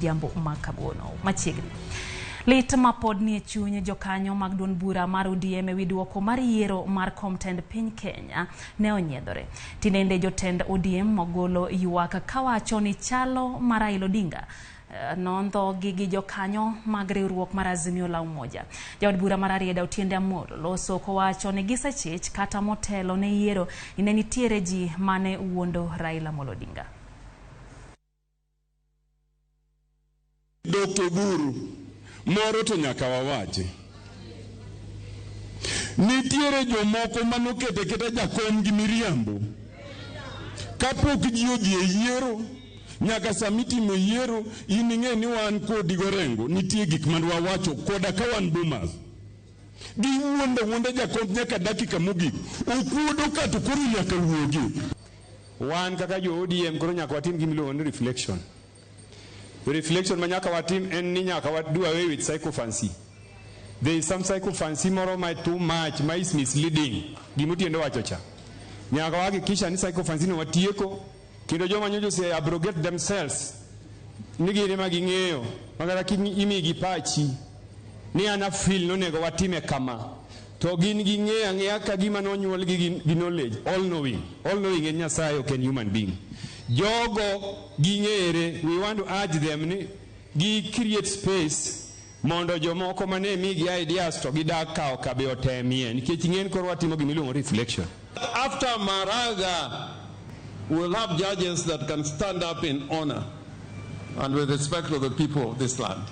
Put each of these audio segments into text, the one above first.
Diambo makabono machiegni. Lit mapod nie chuny jokanyo mag duond bura mar OTIENDE ewi duoko mar yiero mar kom tend piny Kenya ne onyiedhore. Tinende jotend OTIENDE mogolo ywak kawacho ni chalo mar Raila Odinga nondo gi jokanyo mag riwruok mar Azimio la Umoja. Jaod bura mar Arieda OTIENDE Amolo loso kowacho ni gisechich kata motelo ne yiero ne nitiere ji mane Owuondo Raila Odinga. Dr. Buru moro to nyaka wawache. Nitiere Jomoko manokete keta jakom gi miriambo. Kapok ji odhi e yiero, nyaka samitimo yiero, ining'e ni wan kodi gorengo, nitie gik manwa wacho koda ka wan Bomas. Gi wuonde jakom nyaka dakika mogik. Okuodo ka to koro nyaka wuogi. Wan kaka jo ODM koro nyaka watim gimiluongo ni reflection. The reflection manyaka watim en ni nyaka do away with psychophancy. There is some psychophancy moro too much, is misleading. Gimutiende wacho cha. Nyaka wahakikisha ni psychophancy no watieko, kendo joma nyojo se abrogate themselves. Nigi ema ging'eyo, magara imigi pachi. Ni ana feel nonego watime kama. To gin ging'eya ka gima nonyuol gi knowledge, all knowing en Nyasaye ok en human being. Jogo ging'ere, we want to urge them ni gi create space mondo jomoko mane migi ideas to gidak kao kabe otemie nikech ng'en koro watimo gimiluongo reflection. After Maraga, we'll have judges that can stand up in honor and with respect to the people of this land.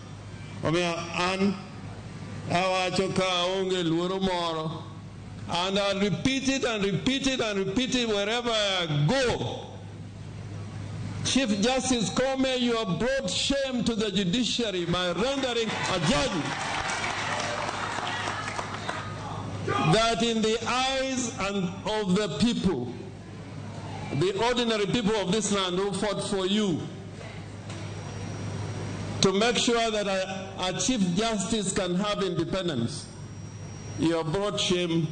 And I'll repeat it and repeat it and repeat it wherever I go. Chief Justice Kome, you have brought shame to the judiciary by rendering a judgment that in the eyes of the people, the ordinary people of this land who fought for you, to make sure that a Chief Justice can have independence, you have brought shame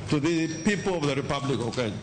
to the people of the Republic of Kenya.